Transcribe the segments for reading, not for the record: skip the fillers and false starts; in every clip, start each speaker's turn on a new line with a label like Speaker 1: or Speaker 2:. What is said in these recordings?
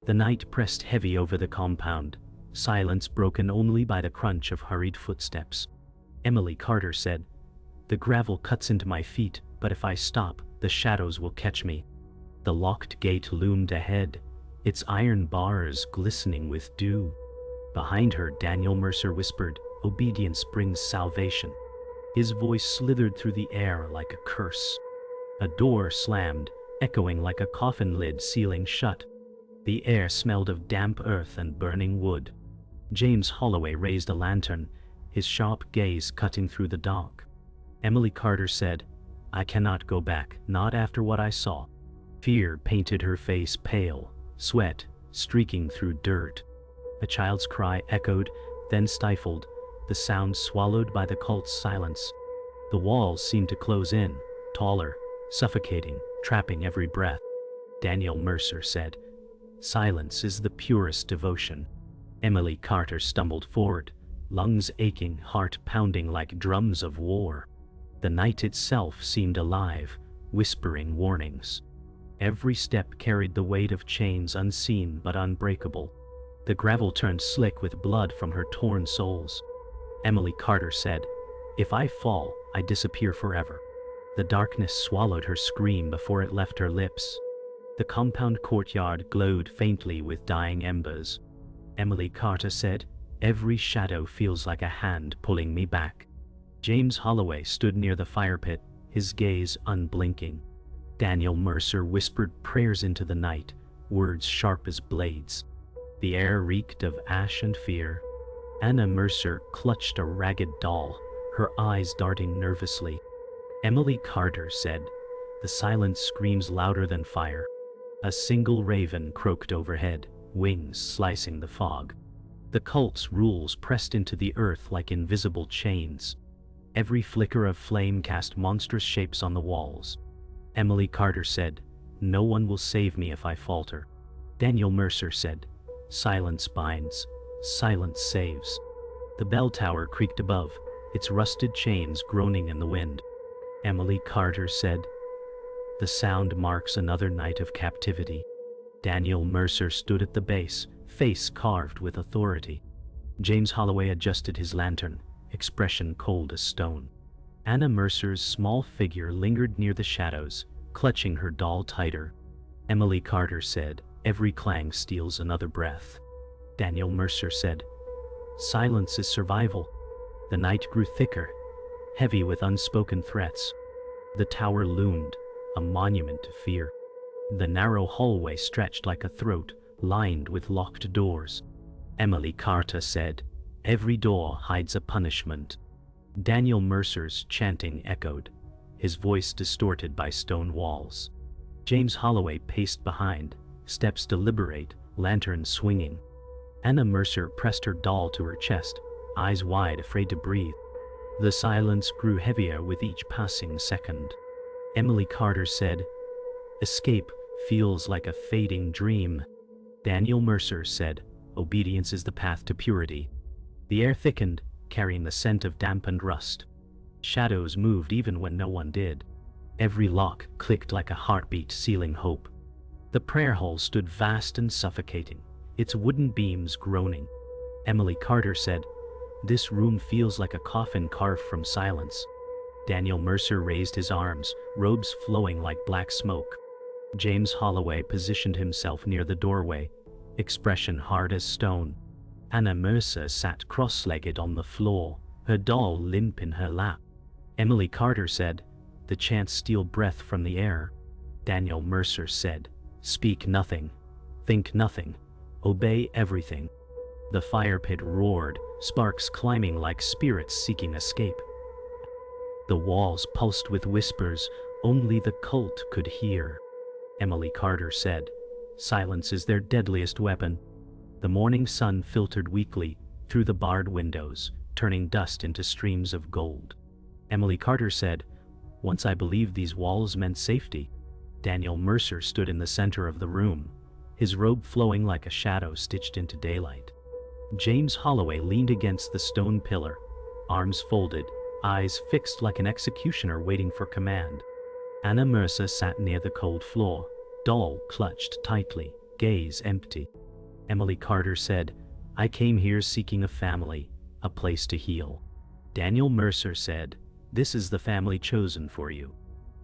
Speaker 1: The night pressed heavy over the compound, silence broken only by the crunch of hurried footsteps. Emily Carter said, "The gravel cuts into my feet, but if I stop, the shadows will catch me." The locked gate loomed ahead, its iron bars glistening with dew. Behind her, Daniel Mercer whispered, "Obedience brings salvation." His voice slithered through the air like a curse. A door slammed, echoing like a coffin lid sealing shut. The air smelled of damp earth and burning wood. James Holloway raised a lantern, his sharp gaze cutting through the dark. Emily Carter said, "I cannot go back, not after what I saw." Fear painted her face pale, sweat streaking through dirt. A child's cry echoed, then stifled, the sound swallowed by the cult's silence. The walls seemed to close in, taller, suffocating, trapping every breath. Daniel Mercer said, "Silence is the purest devotion." Emily Carter stumbled forward, lungs aching, heart pounding like drums of war. The night itself seemed alive, whispering warnings. Every step carried the weight of chains unseen but unbreakable. The gravel turned slick with blood from her torn soles. Emily Carter said, "If I fall, I disappear forever." The darkness swallowed her scream before it left her lips. The compound courtyard glowed faintly with dying embers. Emily Carter said, "Every shadow feels like a hand pulling me back." James Holloway stood near the fire pit, his gaze unblinking. Daniel Mercer whispered prayers into the night, words sharp as blades. The air reeked of ash and fear. Anna Mercer clutched a ragged doll, her eyes darting nervously. Emily Carter said, "The silence screams louder than fire." A single raven croaked overhead, wings slicing the fog. The cult's rules pressed into the earth like invisible chains. Every flicker of flame cast monstrous shapes on the walls. Emily Carter said, "No one will save me if I falter." Daniel Mercer said, "Silence binds, silence saves." The bell tower creaked above, its rusted chains groaning in the wind. Emily Carter said, "The sound marks another night of captivity." Daniel Mercer stood at the base, face carved with authority. James Holloway adjusted his lantern, expression cold as stone. Anna Mercer's small figure lingered near the shadows, clutching her doll tighter. Emily Carter said, "Every clang steals another breath." Daniel Mercer said, "Silence is survival." The night grew thicker, heavy with unspoken threats. The tower loomed, a monument to fear. The narrow hallway stretched like a throat, lined with locked doors. Emily Carter said, "Every door hides a punishment." Daniel Mercer's chanting echoed, his voice distorted by stone walls. James Holloway paced behind, steps deliberate, lantern swinging. Anna Mercer pressed her doll to her chest, eyes wide, afraid to breathe. The silence grew heavier with each passing second. Emily Carter said, "Escape feels like a fading dream." Daniel Mercer said, "Obedience is the path to purity." The air thickened, carrying the scent of dampened rust. Shadows moved even when no one did. Every lock clicked like a heartbeat sealing hope. The prayer hall stood vast and suffocating, its wooden beams groaning. Emily Carter said, "This room feels like a coffin carved from silence." Daniel Mercer raised his arms, robes flowing like black smoke. James Holloway positioned himself near the doorway, expression hard as stone. Anna Mercer sat cross-legged on the floor, her doll limp in her lap. Emily Carter said, "The chants steal breath from the air." Daniel Mercer said, "Speak nothing, think nothing, obey everything." The fire pit roared, sparks climbing like spirits seeking escape. The walls pulsed with whispers only the cult could hear. Emily Carter said, "Silence is their deadliest weapon." The morning sun filtered weakly through the barred windows, turning dust into streams of gold. Emily Carter said, "Once I believed these walls meant safety." Daniel Mercer stood in the center of the room, his robe flowing like a shadow stitched into daylight. James Holloway leaned against the stone pillar, arms folded, eyes fixed like an executioner waiting for command. Anna Mercer sat near the cold floor, doll clutched tightly, gaze empty. Emily Carter said, I came here seeking a family, a place to heal. Daniel Mercer said, this is the family chosen for you.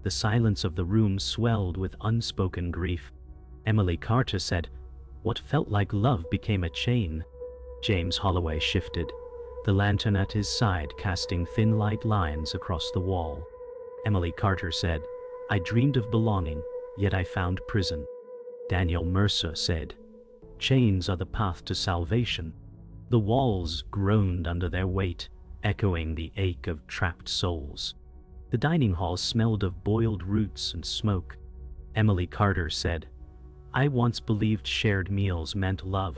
Speaker 1: The silence of the room swelled with unspoken grief. Emily Carter said, what felt like love became a chain. James Holloway shifted, the lantern at his side casting thin light lines across the wall. Emily Carter said, I dreamed of belonging, yet I found prison. Daniel Mercer said, chains are the path to salvation. The walls groaned under their weight, echoing the ache of trapped souls. The dining hall smelled of boiled roots and smoke. Emily Carter said, I once believed shared meals meant love.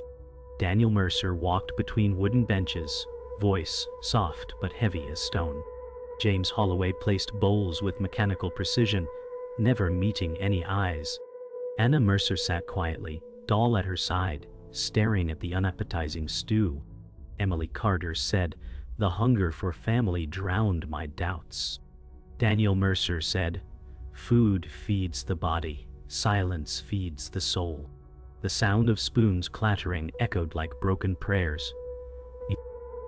Speaker 1: Daniel Mercer walked between wooden benches, voice soft but heavy as stone. James Holloway placed bowls with mechanical precision, never meeting any eyes. Anna Mercer sat quietly, doll at her side, staring at the unappetizing stew. Emily Carter said, the hunger for family drowned my doubts. Daniel Mercer said, food feeds the body, silence feeds the soul. The sound of spoons clattering echoed like broken prayers.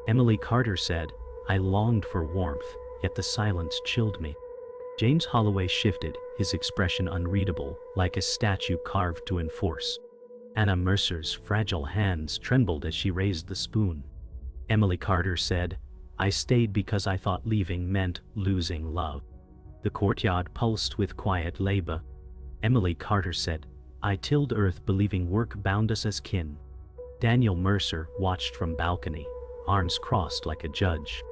Speaker 1: Emily Carter said, I longed for warmth, yet the silence chilled me. James Holloway shifted, his expression unreadable, like a statue carved to enforce. Anna Mercer's fragile hands trembled as she raised the spoon. Emily Carter said, I stayed because I thought leaving meant losing love. The courtyard pulsed with quiet labor. Emily Carter said, I tilled earth believing work bound us as kin. Daniel Mercer watched from balcony, arms crossed like a judge.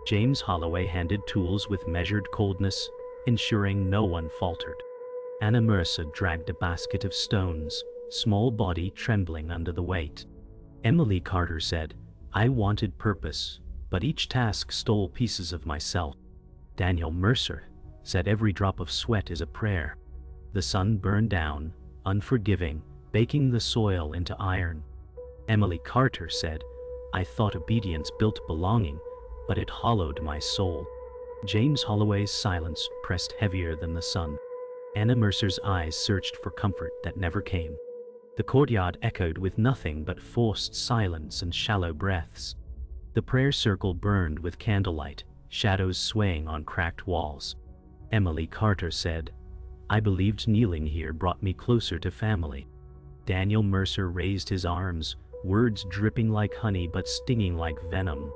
Speaker 1: James Holloway handed tools with measured coldness, ensuring no one faltered. Anna Mercer dragged a basket of stones, small body trembling under the weight. Emily Carter said, I wanted purpose, but each task stole pieces of myself. Daniel Mercer said every drop of sweat is a prayer. The sun burned down, unforgiving, baking the soil into iron. Emily Carter said, I thought obedience built belonging, but it hollowed my soul. James Holloway's silence pressed heavier than the sun. Anna Mercer's eyes searched for comfort that never came. The courtyard echoed with nothing but forced silence and shallow breaths. The prayer circle burned with candlelight, shadows swaying on cracked walls. Emily Carter said, I believed kneeling here brought me closer to family. Daniel Mercer raised his arms, words dripping like honey but stinging like venom.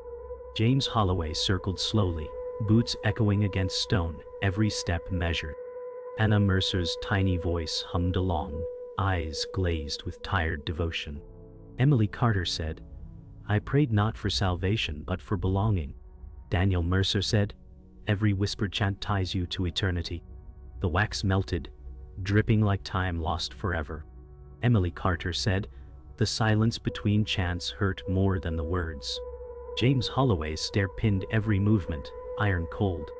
Speaker 1: James Holloway circled slowly, boots echoing against stone, every step measured. Anna Mercer's tiny voice hummed along, eyes glazed with tired devotion. Emily Carter said, I prayed not for salvation but for belonging. Daniel Mercer said, every whispered chant ties you to eternity. The wax melted, dripping like time lost forever. Emily Carter said, the silence between chants hurt more than the words. James Holloway's stare pinned every movement, iron cold.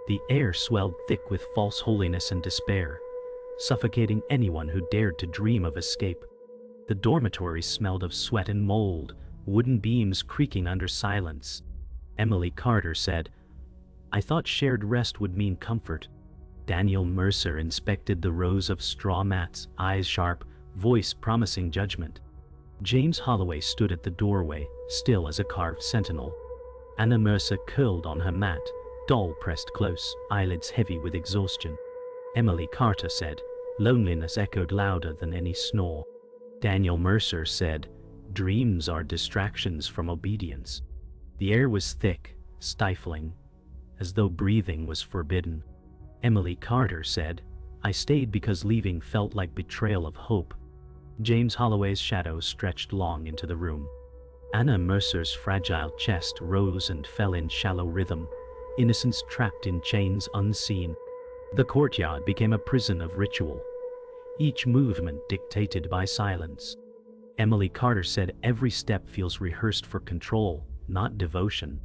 Speaker 1: The air swelled thick with false holiness and despair, suffocating anyone who dared to dream of escape. The dormitory smelled of sweat and mold, wooden beams creaking under silence. Emily Carter said, I thought shared rest would mean comfort. Daniel Mercer inspected the rows of straw mats, eyes sharp, voice promising judgment. James Holloway stood at the doorway, still as a carved sentinel. Anna Mercer curled on her mat, doll pressed close, eyelids heavy with exhaustion. Emily Carter said, loneliness echoed louder than any snore. Daniel Mercer said, dreams are distractions from obedience. The air was thick, stifling, as though breathing was forbidden. Emily Carter said, I stayed because leaving felt like betrayal of hope. James Holloway's shadow stretched long into the room. Anna Mercer's fragile chest rose and fell in shallow rhythm, innocence trapped in chains unseen. The courtyard became a prison of ritual, each movement dictated by silence. Emily Carter said every step feels rehearsed for control, not devotion.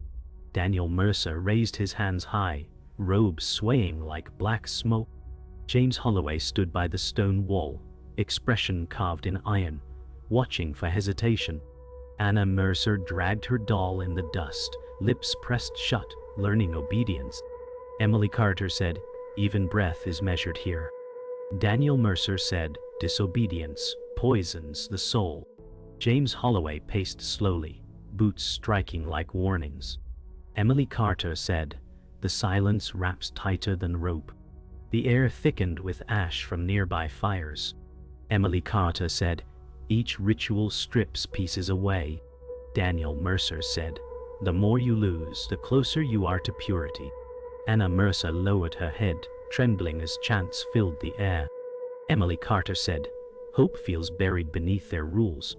Speaker 1: Daniel Mercer raised his hands high, robes swaying like black smoke. James Holloway stood by the stone wall, expression carved in iron, watching for hesitation. Anna Mercer dragged her doll in the dust, lips pressed shut, learning obedience. Emily Carter said, even breath is measured here. Daniel Mercer said, disobedience poisons the soul. James Holloway paced slowly, boots striking like warnings. Emily Carter said, "The silence wraps tighter than rope." The air thickened with ash from nearby fires. Emily Carter said, "Each ritual strips pieces away." Daniel Mercer said, "The more you lose, the closer you are to purity." Anna Mercer lowered her head, trembling as chants filled the air. Emily Carter said, "Hope feels buried beneath their rules."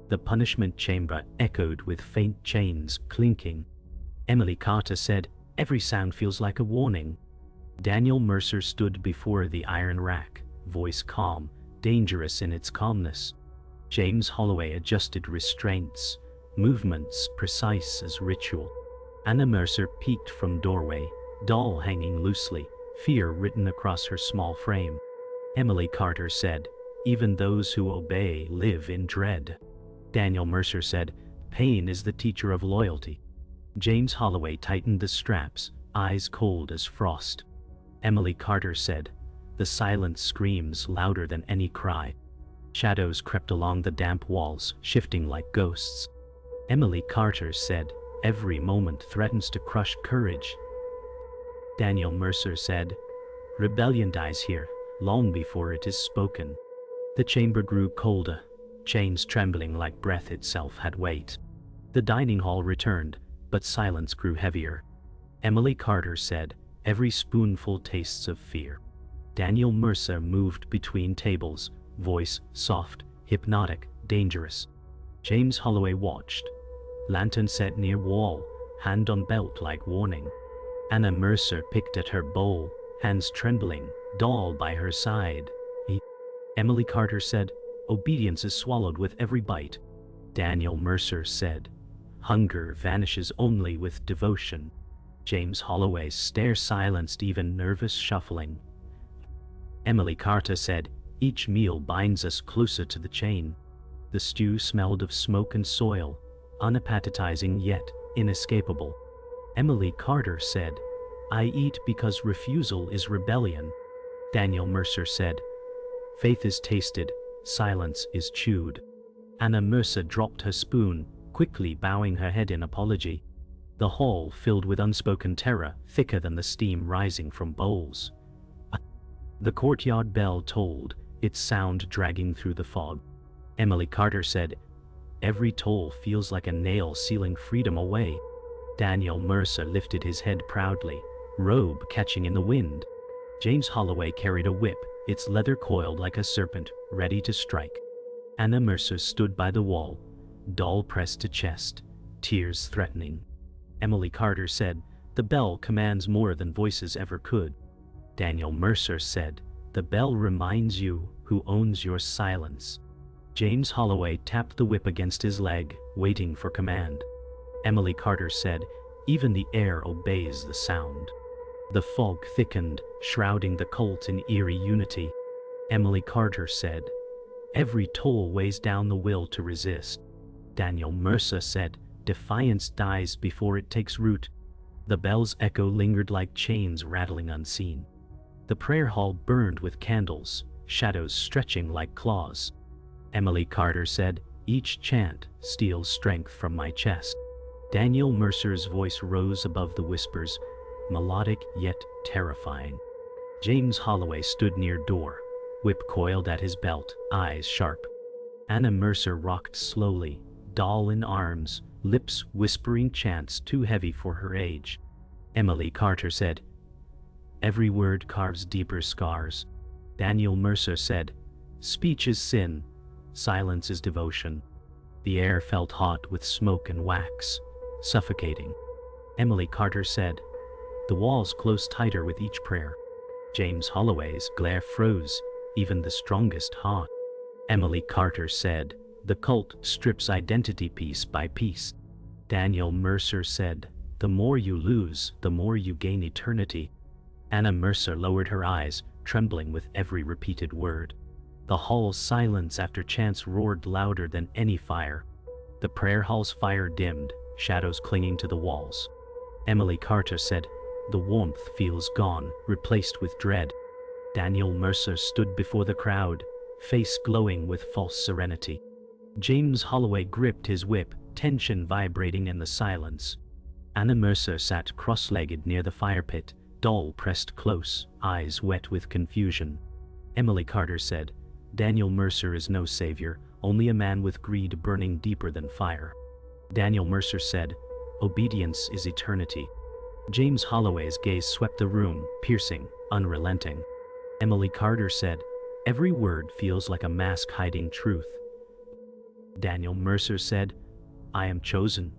Speaker 1: The punishment chamber echoed with faint chains clinking. Emily Carter said, "Every sound feels like a warning." Daniel Mercer stood before the iron rack, voice calm, dangerous in its calmness. James Holloway adjusted restraints, movements precise as ritual. Anna Mercer peeked from doorway, doll hanging loosely, fear written across her small frame. Emily Carter said, "Even those who obey live in dread." Daniel Mercer said, "Pain is the teacher of loyalty." James Holloway tightened the straps, eyes cold as frost. Emily Carter said, "The silence screams louder than any cry." Shadows crept along the damp walls, shifting like ghosts. Emily Carter said, "Every moment threatens to crush courage." Daniel Mercer said, "Rebellion dies here, long before it is spoken." The chamber grew colder, chains trembling like breath itself had weight. The dining hall returned, but silence grew heavier. Emily Carter said, "Every spoonful tastes of fear." Daniel Mercer moved between tables, voice soft, hypnotic, dangerous. James Holloway watched. Lantern set near wall, hand on belt like warning. Anna Mercer picked at her bowl, hands trembling, doll by her side. Emily Carter said, "Obedience is swallowed with every bite." Daniel Mercer said, "Hunger vanishes only with devotion." James Holloway's stare silenced even nervous shuffling. Emily Carter said, "Each meal binds us closer to the chain." The stew smelled of smoke and soil, unappetizing yet inescapable. Emily Carter said, "I eat because refusal is rebellion." Daniel Mercer said, "Faith is tasted, silence is chewed." Anna Mercer dropped her spoon, quickly bowing her head in apology. The hall filled with unspoken terror, thicker than the steam rising from bowls. The courtyard bell tolled, its sound dragging through the fog. Emily Carter said, "Every toll feels like a nail sealing freedom away." Daniel Mercer lifted his head proudly, robe catching in the wind. James Holloway carried a whip, its leather coiled like a serpent, ready to strike. Anna Mercer stood by the wall, doll pressed to chest, tears threatening. Emily Carter said, "The bell commands more than voices ever could." Daniel Mercer said, "The bell reminds you who owns your silence." James Holloway tapped the whip against his leg, waiting for command. Emily Carter said, "Even the air obeys the sound." The fog thickened, shrouding the cult in eerie unity. Emily Carter said, "Every toll weighs down the will to resist." Daniel Mercer said, "Defiance dies before it takes root." The bell's echo lingered like chains rattling unseen. The prayer hall burned with candles, shadows stretching like claws. Emily Carter said, "Each chant steals strength from my chest." Daniel Mercer's voice rose above the whispers, melodic yet terrifying. James Holloway stood near door, whip coiled at his belt, eyes sharp. Anna Mercer rocked slowly, doll in arms, lips whispering chants too heavy for her age. Emily Carter said, "Every word carves deeper scars." Daniel Mercer said, "Speech is sin, silence is devotion." The air felt hot with smoke and wax, suffocating. Emily Carter said, "The walls close tighter with each prayer." James Holloway's glare froze, even the strongest heart. Emily Carter said, "The cult strips identity piece by piece." Daniel Mercer said, "The more you lose, the more you gain eternity." Anna Mercer lowered her eyes, trembling with every repeated word. The hall's silence after chants roared louder than any fire. The prayer hall's fire dimmed, shadows clinging to the walls. Emily Carter said, "The warmth feels gone, replaced with dread." Daniel Mercer stood before the crowd, face glowing with false serenity. James Holloway gripped his whip, tension vibrating in the silence. Anna Mercer sat cross-legged near the fire pit, doll pressed close, eyes wet with confusion. Emily Carter said, "Daniel Mercer is no savior, only a man with greed burning deeper than fire." Daniel Mercer said, "Obedience is eternity." James Holloway's gaze swept the room, piercing, unrelenting. Emily Carter said, "Every word feels like a mask hiding truth." Daniel Mercer said, "I am chosen.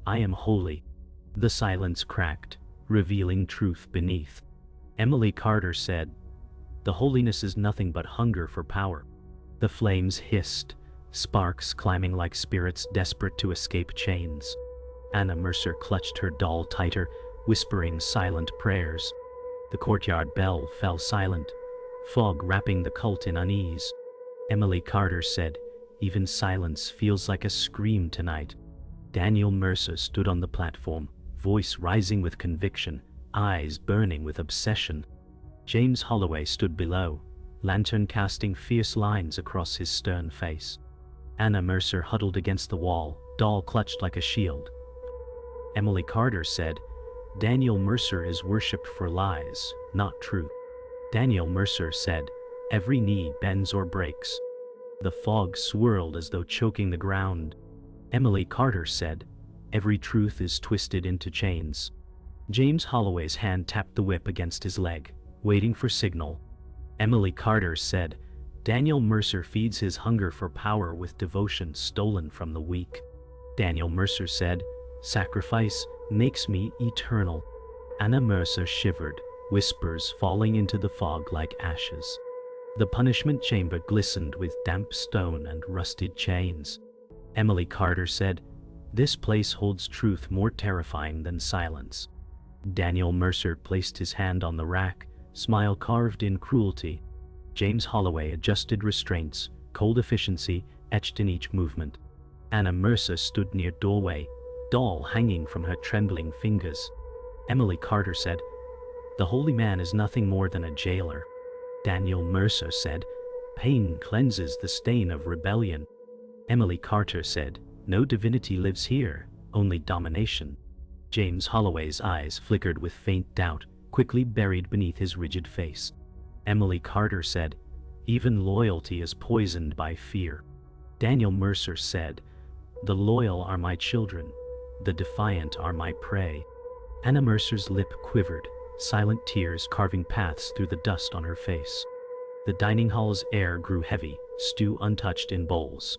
Speaker 1: I am holy." The silence cracked, revealing truth beneath. Emily Carter said, "The holiness is nothing but hunger for power." The flames hissed, sparks climbing like spirits desperate to escape chains. Anna Mercer clutched her doll tighter, whispering silent prayers. The courtyard bell fell silent, fog wrapping the cult in unease. Emily Carter said, "Even silence feels like a scream tonight." Daniel Mercer stood on the platform, voice rising with conviction, eyes burning with obsession. James Holloway stood below, lantern casting fierce lines across his stern face. Anna Mercer huddled against the wall, doll clutched like a shield. Emily Carter said, "Daniel Mercer is worshipped for lies, not truth." Daniel Mercer said, "Every knee bends or breaks." The fog swirled as though choking the ground. Emily Carter said, "Every truth is twisted into chains." James Holloway's hand tapped the whip against his leg, waiting for signal. Emily Carter said, "Daniel Mercer feeds his hunger for power with devotion stolen from the weak." Daniel Mercer said, "Sacrifice makes me eternal." Anna Mercer shivered, whispers falling into the fog like ashes. The punishment chamber glistened with damp stone and rusted chains. Emily Carter said, "This place holds truth more terrifying than silence." Daniel Mercer placed his hand on the rack, smile carved in cruelty. James Holloway adjusted restraints, cold efficiency etched in each movement. Anna Mercer stood near doorway, doll hanging from her trembling fingers. Emily Carter said, "The holy man is nothing more than a jailer." Daniel Mercer said, "Pain cleanses the stain of rebellion." Emily Carter said, "No divinity lives here, only domination." James Holloway's eyes flickered with faint doubt, quickly buried beneath his rigid face. Emily Carter said, "Even loyalty is poisoned by fear." Daniel Mercer said, "The loyal are my children, the defiant are my prey." Anna Mercer's lip quivered, silent tears carving paths through the dust on her face. The dining hall's air grew heavy, stew untouched in bowls.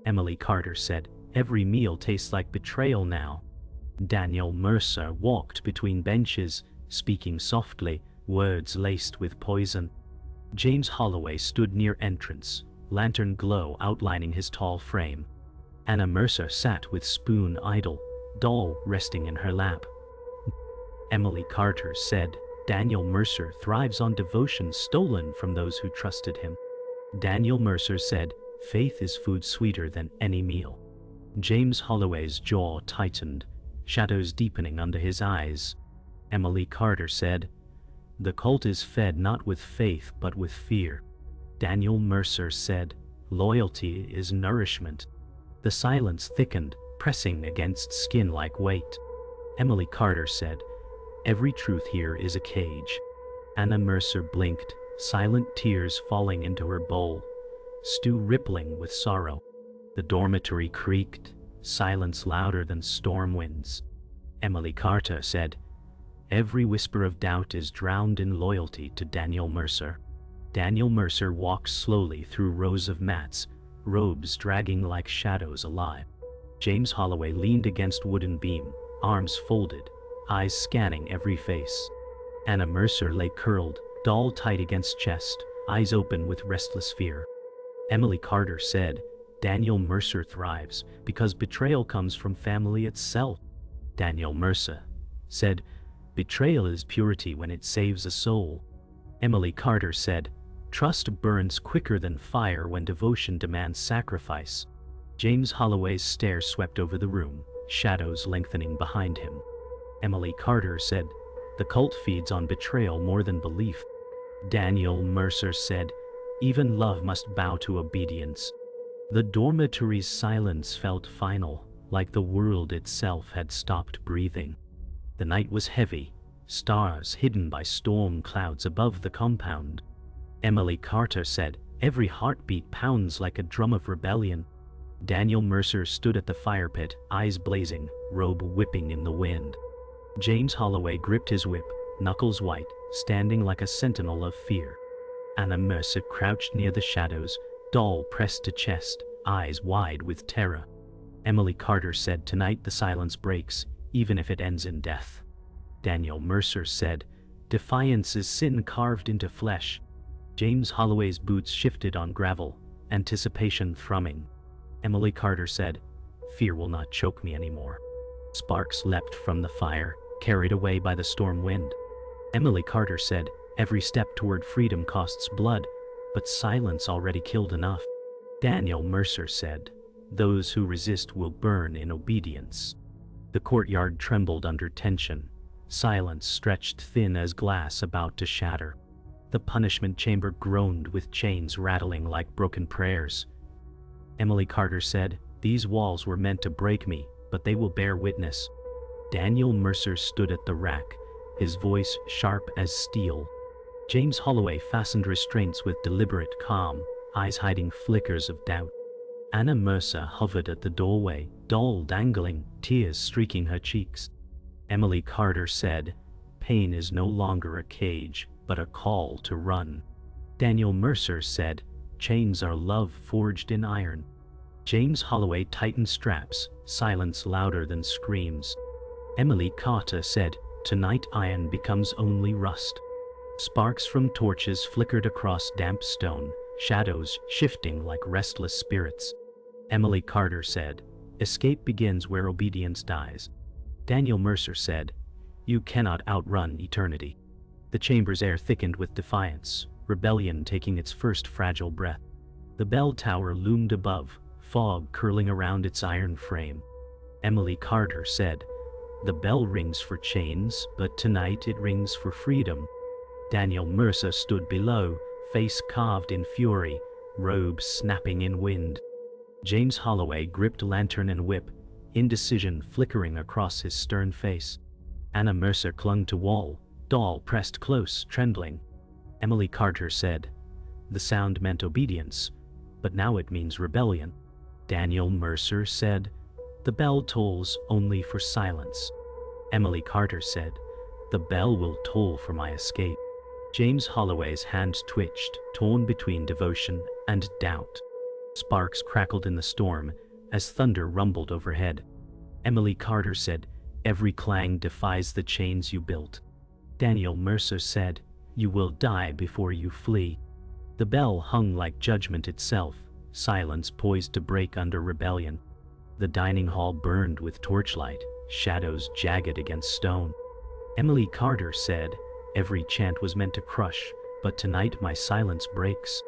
Speaker 1: Emily Carter said, "Every meal tastes like betrayal now." Daniel Mercer walked between benches, speaking softly, words laced with poison. James Holloway stood near entrance, lantern glow outlining his tall frame. Anna Mercer sat with spoon idle, doll resting in her lap. Emily Carter said, "Daniel Mercer thrives on devotion stolen from those who trusted him." Daniel Mercer said, "Faith is food sweeter than any meal." James Holloway's jaw tightened, shadows deepening under his eyes. Emily Carter said, "The cult is fed not with faith but with fear." Daniel Mercer said, "Loyalty is nourishment." The silence thickened, pressing against skin like weight. Emily Carter said, "Every truth here is a cage." Anna Mercer blinked, silent tears falling into her bowl, stew rippling with sorrow. The dormitory creaked, silence louder than storm winds. Emily Carter said, "Every whisper of doubt is drowned in loyalty to Daniel Mercer." Daniel Mercer walked slowly through rows of mats, robes dragging like shadows alive. James Holloway leaned against wooden beam, arms folded, eyes scanning every face. Anna Mercer lay curled, doll tight against chest, eyes open with restless fear. Emily Carter said, "Daniel Mercer thrives because betrayal comes from family itself." Daniel Mercer said, "Betrayal is purity when it saves a soul." Emily Carter said, "Trust burns quicker than fire when devotion demands sacrifice." James Holloway's stare swept over the room, shadows lengthening behind him. Emily Carter said, "The cult feeds on betrayal more than belief." Daniel Mercer said, "Even love must bow to obedience." The dormitory's silence felt final, like the world itself had stopped breathing. The night was heavy, stars hidden by storm clouds above the compound. Emily Carter said, "Every heartbeat pounds like a drum of rebellion." Daniel Mercer stood at the fire pit, eyes blazing, robe whipping in the wind. James Holloway gripped his whip, knuckles white, standing like a sentinel of fear. Anna Mercer crouched near the shadows, doll pressed to chest, eyes wide with terror. Emily Carter said, "Tonight the silence breaks, even if it ends in death." Daniel Mercer said, "Defiance is sin carved into flesh." James Holloway's boots shifted on gravel, anticipation thrumming. Emily Carter said, "Fear will not choke me anymore." Sparks leapt from the fire, carried away by the storm wind. Emily Carter said, "Every step toward freedom costs blood, but silence already killed enough." Daniel Mercer said, "Those who resist will burn in obedience." The courtyard trembled under tension. Silence stretched thin as glass about to shatter. The punishment chamber groaned with chains rattling like broken prayers. Emily Carter said, "These walls were meant to break me, but they will bear witness." Daniel Mercer stood at the rack, his voice sharp as steel. James Holloway fastened restraints with deliberate calm, eyes hiding flickers of doubt. Anna Mercer hovered at the doorway, doll dangling, tears streaking her cheeks. Emily Carter said, "Pain is no longer a cage, but a call to run." Daniel Mercer said, "Chains are love forged in iron." James Holloway tightened straps, silence louder than screams. Emily Carter said, "Tonight iron becomes only rust." Sparks from torches flickered across damp stone, shadows shifting like restless spirits. Emily Carter said, "Escape begins where obedience dies." Daniel Mercer said, "You cannot outrun eternity." The chamber's air thickened with defiance, rebellion taking its first fragile breath. The bell tower loomed above, fog curling around its iron frame. Emily Carter said, "The bell rings for chains, but tonight it rings for freedom." Daniel Mercer stood below, face carved in fury, robes snapping in wind. James Holloway gripped lantern and whip, indecision flickering across his stern face. Anna Mercer clung to wall, doll pressed close, trembling. Emily Carter said, "The sound meant obedience, but now it means rebellion." Daniel Mercer said, "The bell tolls only for silence." Emily Carter said, "The bell will toll for my escape." James Holloway's hands twitched, torn between devotion and doubt. Sparks crackled in the storm as thunder rumbled overhead. Emily Carter said, "Every clang defies the chains you built." Daniel Mercer said, "You will die before you flee." The bell hung like judgment itself, silence poised to break under rebellion. The dining hall burned with torchlight, shadows jagged against stone. Emily Carter said, "Every chant was meant to crush, but tonight my silence breaks."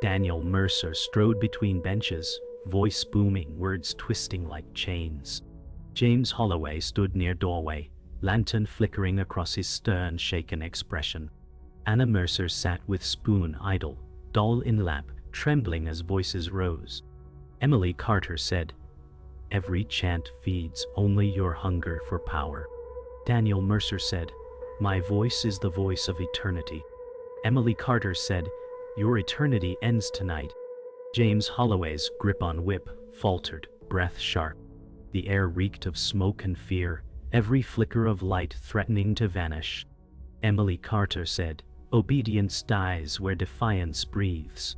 Speaker 1: Daniel Mercer strode between benches, voice booming, words twisting like chains. James Holloway stood near doorway, lantern flickering across his stern, shaken expression. Anna Mercer sat with spoon idle, doll in lap, trembling as voices rose. Emily Carter said, "Every chant feeds only your hunger for power." Daniel Mercer said, "My voice is the voice of eternity." Emily Carter said, "Your eternity ends tonight." James Holloway's grip on whip faltered, breath sharp. The air reeked of smoke and fear, every flicker of light threatening to vanish. Emily Carter said, "Obedience dies where defiance breathes."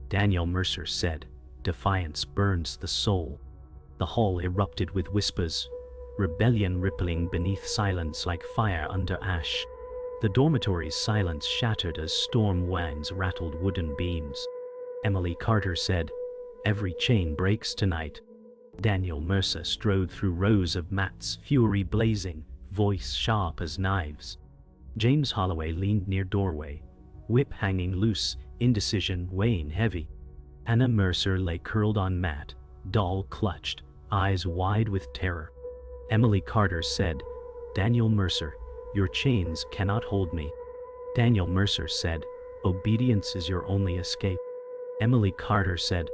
Speaker 1: Daniel Mercer said, "Defiance burns the soul." The hall erupted with whispers, rebellion rippling beneath silence like fire under ash. The dormitory's silence shattered as storm winds rattled wooden beams. Emily Carter said, "Every chain breaks tonight." Daniel Mercer strode through rows of mats, fury blazing, voice sharp as knives. James Holloway leaned near doorway, whip hanging loose, indecision weighing heavy. Anna Mercer lay curled on mat, doll clutched, eyes wide with terror. Emily Carter said, "Daniel Mercer, your chains cannot hold me." Daniel Mercer said, "Obedience is your only escape." Emily Carter said,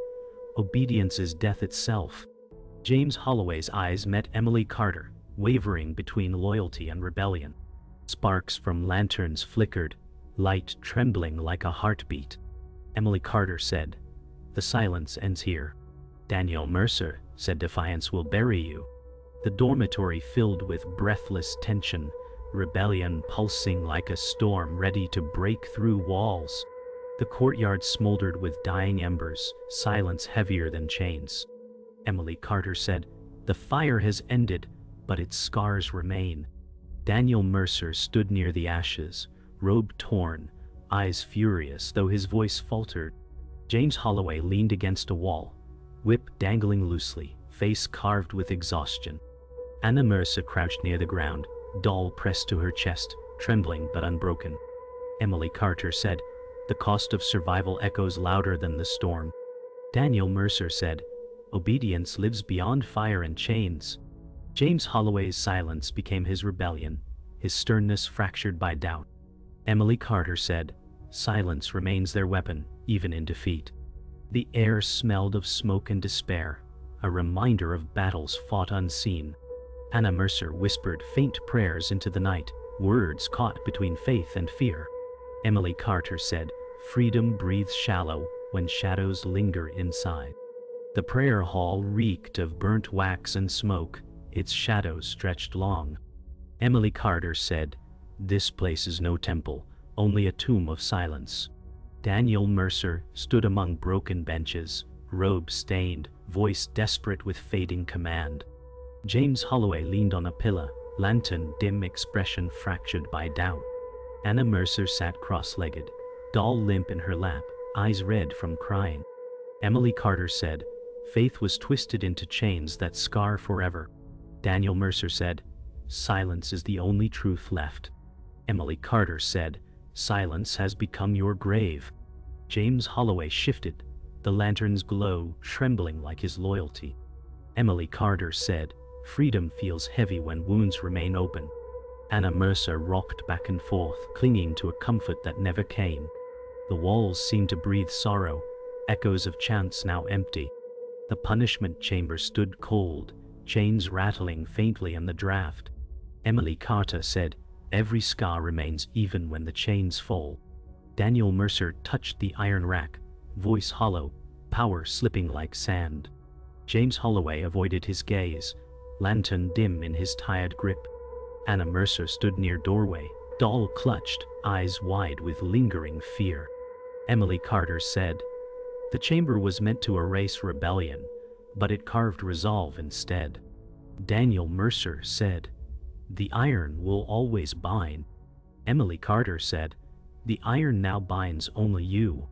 Speaker 1: Obedience is death itself. James Holloway's eyes met Emily Carter, wavering between loyalty and rebellion. Sparks from lanterns flickered, light trembling like a heartbeat. Emily Carter said, "The silence ends here." Daniel Mercer said, "Defiance will bury you." The dormitory filled with breathless tension, rebellion pulsing like a storm ready to break through walls. The courtyard smoldered with dying embers, silence heavier than chains. Emily Carter said, "The fire has ended, but its scars remain." Daniel Mercer stood near the ashes, robe torn, eyes furious though his voice faltered. James Holloway leaned against a wall, whip dangling loosely, face carved with exhaustion. Anna Mercer crouched near the ground, doll pressed to her chest, trembling but unbroken. Emily Carter said, "The cost of survival echoes louder than the storm." Daniel Mercer said, "Obedience lives beyond fire and chains." James Holloway's silence became his rebellion, his sternness fractured by doubt. Emily Carter said, "Silence remains their weapon, even in defeat." The air smelled of smoke and despair, a reminder of battles fought unseen. Anna Mercer whispered faint prayers into the night, words caught between faith and fear. Emily Carter said, "Freedom breathes shallow when shadows linger inside." The prayer hall reeked of burnt wax and smoke, its shadows stretched long. Emily Carter said, "This place is no temple, only a tomb of silence." Daniel Mercer stood among broken benches, robe stained, voice desperate with fading command. James Holloway leaned on a pillar, lantern dim expression fractured by doubt. Anna Mercer sat cross-legged, doll limp in her lap, eyes red from crying. Emily Carter said, "Faith was twisted into chains that scar forever." Daniel Mercer said, "Silence is the only truth left." Emily Carter said, "Silence has become your grave." James Holloway shifted, the lantern's glow trembling like his loyalty. Emily Carter said, "Freedom feels heavy when wounds remain open." Anna Mercer rocked back and forth, clinging to a comfort that never came. The walls seemed to breathe sorrow, echoes of chants now empty. The punishment chamber stood cold, chains rattling faintly in the draft. Emily Carter said, "Every scar remains even when the chains fall." Daniel Mercer touched the iron rack, voice hollow, power slipping like sand. James Holloway avoided his gaze, lantern dim in his tired grip. Anna Mercer stood near doorway, doll clutched, eyes wide with lingering fear. Emily Carter said, "The chamber was meant to erase rebellion, but it carved resolve instead." Daniel Mercer said, "The iron will always bind." Emily Carter said, "The iron now binds only you."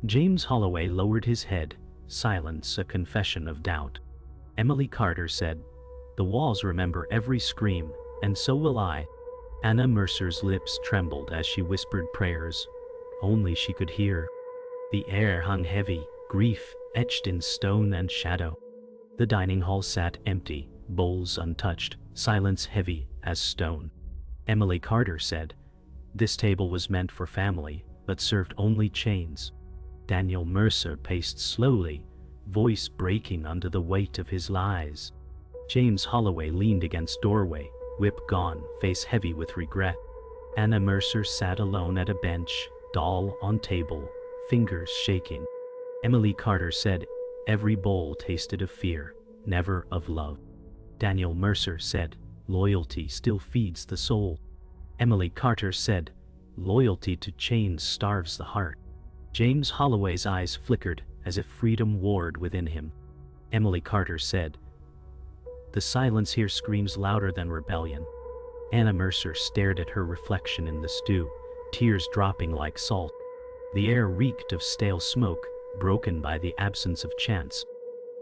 Speaker 1: James Holloway lowered his head, silence a confession of doubt. Emily Carter said, "The walls remember every scream, and so will I." Anna Mercer's lips trembled as she whispered prayers. Only she could hear. The air hung heavy, grief etched in stone and shadow. The dining hall sat empty, bowls untouched, silence heavy as stone. Emily Carter said, "This table was meant for family, but served only chains." Daniel Mercer paced slowly, voice breaking under the weight of his lies. James Holloway leaned against doorway, whip gone, face heavy with regret. Anna Mercer sat alone at a bench, doll on table, fingers shaking. Emily Carter said, "Every bowl tasted of fear, never of love." Daniel Mercer said, "Loyalty still feeds the soul." Emily Carter said, "Loyalty to chains starves the heart." James Holloway's eyes flickered as if freedom warred within him. Emily Carter said, "The silence here screams louder than rebellion." Anna Mercer stared at her reflection in the stew, tears dropping like salt. The air reeked of stale smoke, broken by the absence of chance.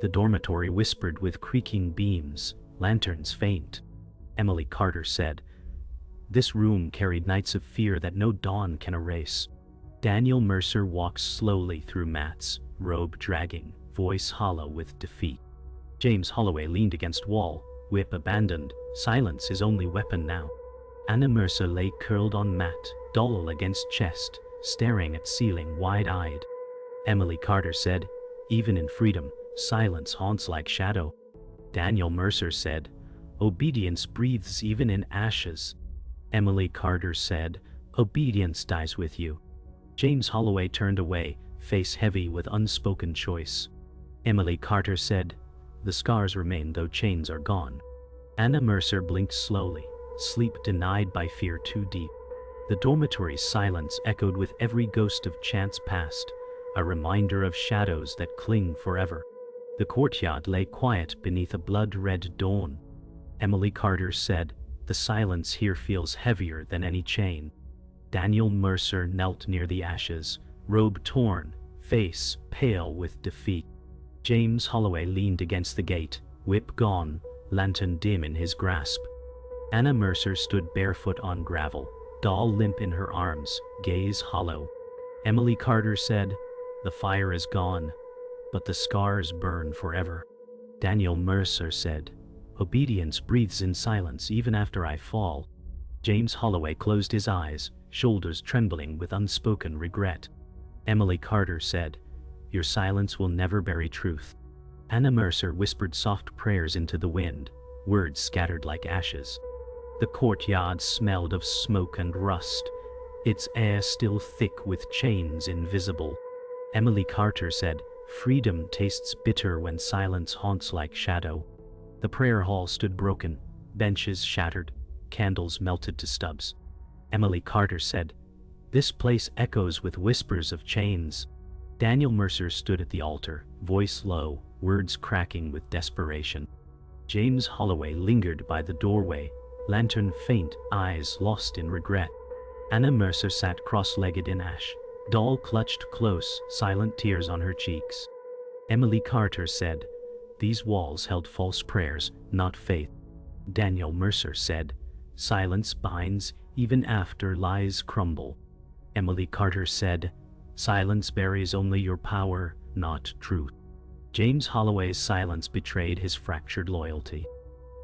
Speaker 1: The dormitory whispered with creaking beams, lanterns faint. Emily Carter said, "This room carried nights of fear that no dawn can erase." Daniel Mercer walked slowly through mats, robe dragging, voice hollow with defeat. James Holloway leaned against wall, whip abandoned, silence his only weapon now. Anna Mercer lay curled on mat, doll against chest, staring at ceiling wide-eyed. Emily Carter said, Even in freedom, silence haunts like shadow. Daniel Mercer said, obedience breathes even in ashes. Emily Carter said, obedience dies with you. James Holloway turned away, face heavy with unspoken choice. Emily Carter said, the scars remain though chains are gone. Anna Mercer blinked slowly, sleep denied by fear too deep. The dormitory's silence echoed with every ghost of chance past, a reminder of shadows that cling forever. The courtyard lay quiet beneath a blood-red dawn. Emily Carter said, the silence here feels heavier than any chain. Daniel Mercer knelt near the ashes, robe torn, face pale with defeat. James Holloway leaned against the gate, whip gone, lantern dim in his grasp. Anna Mercer stood barefoot on gravel, doll limp in her arms, gaze hollow. Emily Carter said, the fire is gone, but the scars burn forever. Daniel Mercer said, obedience breathes in silence even after I fall. James Holloway closed his eyes, shoulders trembling with unspoken regret. Emily Carter said, your silence will never bury truth. Anna Mercer whispered soft prayers into the wind, words scattered like ashes. The courtyard smelled of smoke and rust, its air still thick with chains invisible. Emily Carter said, freedom tastes bitter when silence haunts like shadow. The prayer hall stood broken, benches shattered, candles melted to stubs. Emily Carter said, this place echoes with whispers of chains. Daniel Mercer stood at the altar, voice low, words cracking with desperation. James Holloway lingered by the doorway, lantern faint, eyes lost in regret. Anna Mercer sat cross-legged in ash, doll clutched close, silent tears on her cheeks. Emily Carter said, these walls held false prayers, not faith. Daniel Mercer said, silence binds even after lies crumble. Emily Carter said, silence buries only your power, not truth. James Holloway's silence betrayed his fractured loyalty.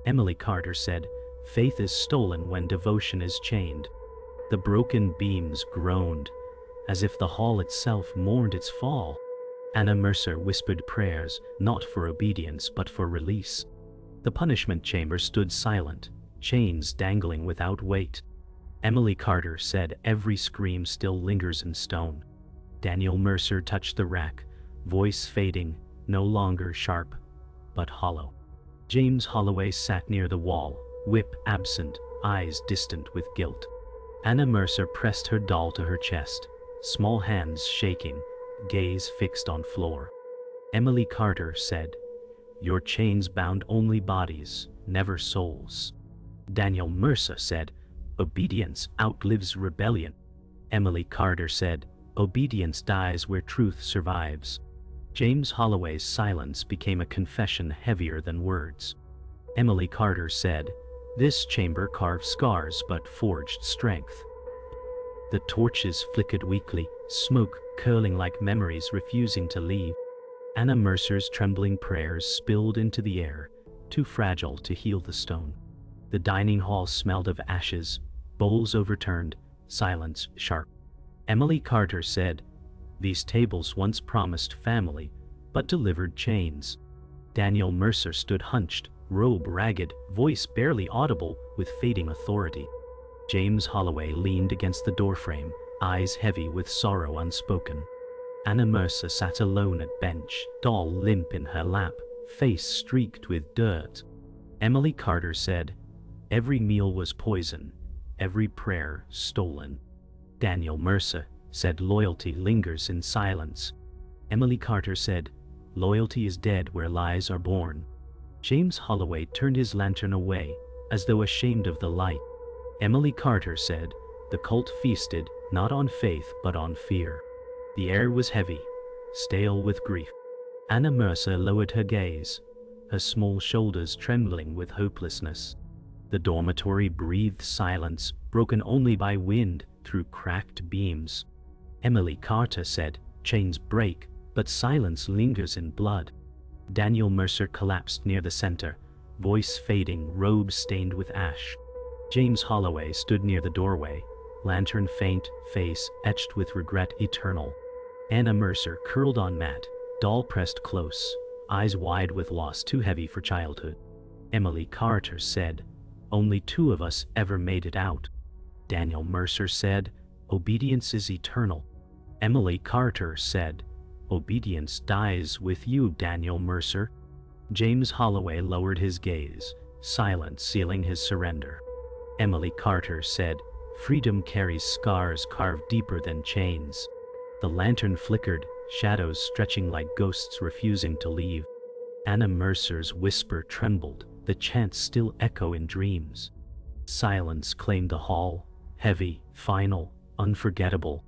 Speaker 1: Emily Carter said, faith is stolen when devotion is chained. The broken beams groaned, as if the hall itself mourned its fall. Anna Mercer whispered prayers, not for obedience but for release. The punishment chamber stood silent, chains dangling without weight. Emily Carter said, every scream still lingers in stone. Daniel Mercer touched the rack, voice fading, no longer sharp, but hollow. James Holloway sat near the wall, whip absent, eyes distant with guilt. Anna Mercer pressed her doll to her chest, small hands shaking, gaze fixed on floor. Emily Carter said, your chains bound only bodies, never souls. Daniel Mercer said, obedience outlives rebellion. Emily Carter said, obedience dies where truth survives. James Holloway's silence became a confession heavier than words. Emily Carter said, this chamber carved scars but forged strength. The torches flickered weakly, smoke curling like memories refusing to leave. Anna Mercer's trembling prayers spilled into the air, too fragile to heal the stone. The dining hall smelled of ashes, bowls overturned, silence sharp. Emily Carter said, these tables once promised family, but delivered chains. Daniel Mercer stood hunched, robe ragged, voice barely audible with fading authority. James Holloway leaned against the doorframe, eyes heavy with sorrow unspoken. Anna Mercer sat alone at bench, doll limp in her lap, face streaked with dirt. Emily Carter said, every meal was poison, every prayer stolen. Daniel Mercer said, loyalty lingers in silence. Emily Carter said, loyalty is dead where lies are born. James Holloway turned his lantern away, as though ashamed of the light. Emily Carter said, the cult feasted, not on faith but on fear. The air was heavy, stale with grief. Anna Mercer lowered her gaze, her small shoulders trembling with hopelessness. The dormitory breathed silence, broken only by wind through cracked beams. Emily Carter said, chains break, but silence lingers in blood. Daniel Mercer collapsed near the center, voice fading, robe stained with ash. James Holloway stood near the doorway, lantern faint, face etched with regret eternal. Anna Mercer curled on mat, Doll pressed close, eyes wide with loss too heavy for childhood. Emily Carter said, "Only two of us ever made it out." Daniel Mercer said, "Obedience is eternal." Emily Carter said, "Obedience dies with you, Daniel Mercer." James Holloway lowered his gaze, silence sealing his surrender. Emily Carter said, "Freedom carries scars carved deeper than chains." The lantern flickered, shadows stretching like ghosts refusing to leave. Anna Mercer's whisper trembled, the chants still echo in dreams. Silence claimed the hall, heavy, final, unforgettable.